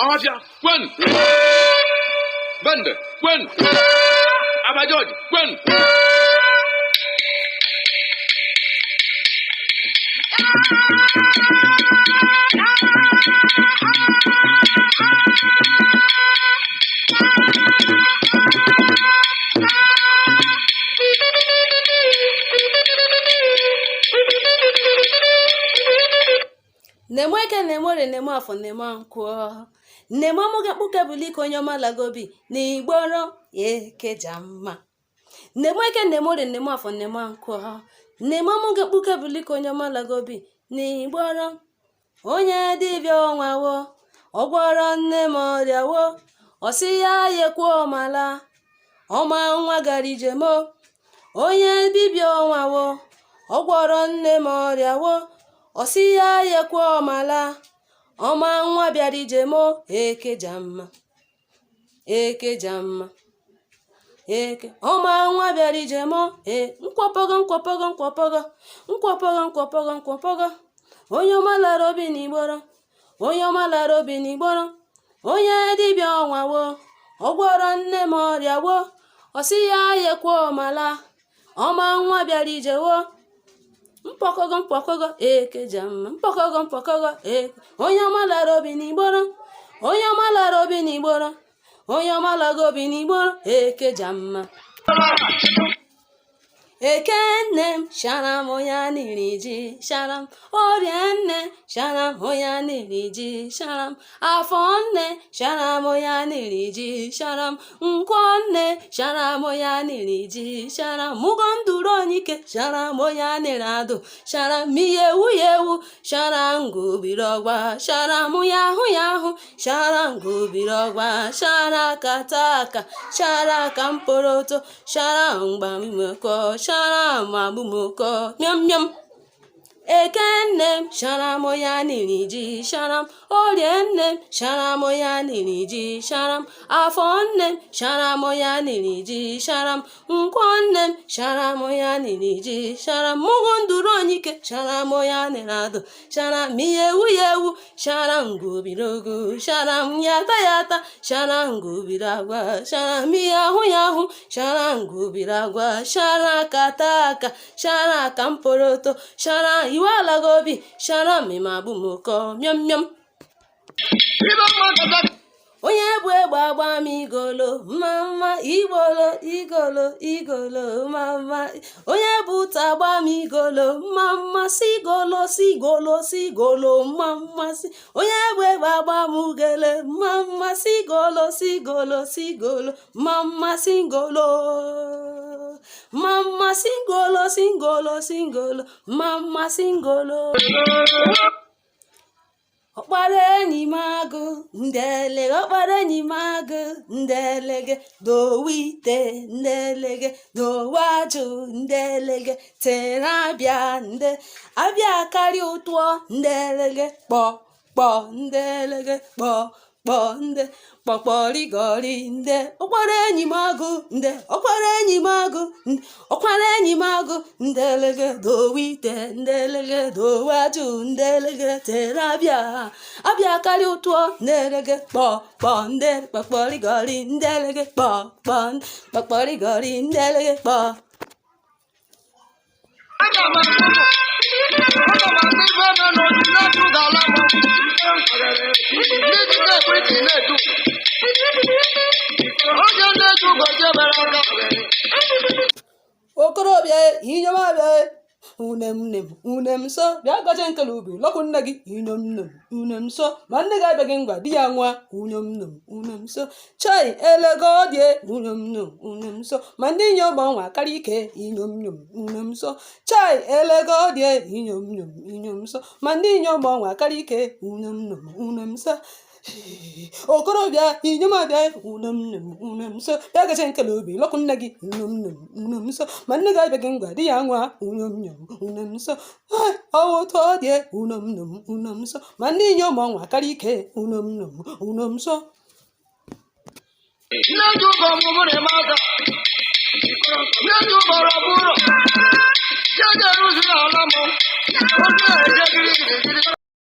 ỌHAFỊA kwen bende kwen abajoji kwen Nemweke nemore nemafo nemankwo nemamuga bukebuliko nyoma lagobi ni gboro yeke jamma nemweke nemore nemafo nemankwo nemamuga bukebuliko nyoma lagobi ni gboro onye dibịa ọnwa wo ọgwọrọ nne m ọrịa wo ọsị ya yekwo mala ọma nwa gara ijem onye dibịa ọnwa wo ọgwọrọ nne m ọrịa wo ọsị ya yekwo mala ọma nwa bịara ijem eke jamma eke jamma eke ọma nwa bịara ijem nkwopogo nkwopogo nkwopogo nkwopogo nkwopogo nkwopogo onye ọma lara obi n'igboro onye ọma lara obi n'igboro onye dibịa ọnwa wo ọgwọrọ nne m ọrịa wo ọsị ya yekwo mala ọma nwa bịara ije wo mkpọkọgo mkpọkọgo eke jamma mkpọkọgo mkpọkọgo eke onye ọma lara obi n'igboro onye ọma lara obi n'igboro onye ọma lara obi n'igboro eke jamma Ekene sharam oya niriji sharam orienne sharam oya niriji sharam afonne sharam oya niriji sharam nkonne sharam oya niriji sharam mugonduronike sharam oya nirado sharam miyewu sharam gubirogwa sharam yahu yahu sharam gubirogwa sharakataka sharakamporoto sharam gbamimeko sharam abumoko miam miam ekenne sharam oya niriji sharam orienne sharam oya niriji sharam afonne sharam oya niriji sharam nkonne sharam oya niriji sharam mugonduronike sharam oya nirado sharam miyewu sharam gubirogu sharam yata sharam gubiragwa sharam yahu sharam gubiragwa sharakataka sharakamporoto sharam iwala gobi sharam imabumoko miam miam onye bụ egbe agba m igolo mama igolo mama onye bụ ụta agba m igolo mama sigolo mama si onye bụ egbe agba m ugele mama sigolo mama singolo mama singolo ọkpara enyi m agụ ndelege ọkpara enyi m agụ ndelege dowite ndelege dowajụ ndelege tere abịa karịa ụtụọ ndelege kpọ ndelege kpọ nde kpọkpọrịgọrị nde ọkpara enyi m agụ nde ọkpara enyi m agụ ọkpara enyi m agụ ndelege dowite ndelege dowajụ ndelege tere abịa karịa ụtụọ ndelege kpọ nde kpọkpọrịgọrị ndelege kpọkpọrịgọrị ndelege kpọ okorobịa inyoma bịa unem so bịa gaje nkele ubi lọkụ nne gị unem so ma nne gị abịaghị ngwa di ya nwa unem so chai elego die unem so ma ndị inyom ọnwa karịa ike unem so chai elego die inyom so ma ndị inyom ọnwa karịa ike unem so okorobịa inyomabịa unem so bịa gaje nkele obi lọkụ nne gị unem so ma nne gị abịaghị ngwa di ya nwa unem so ọwụtụ ọ dị unem so ma ndị inyom ọnwa karịa ike unem so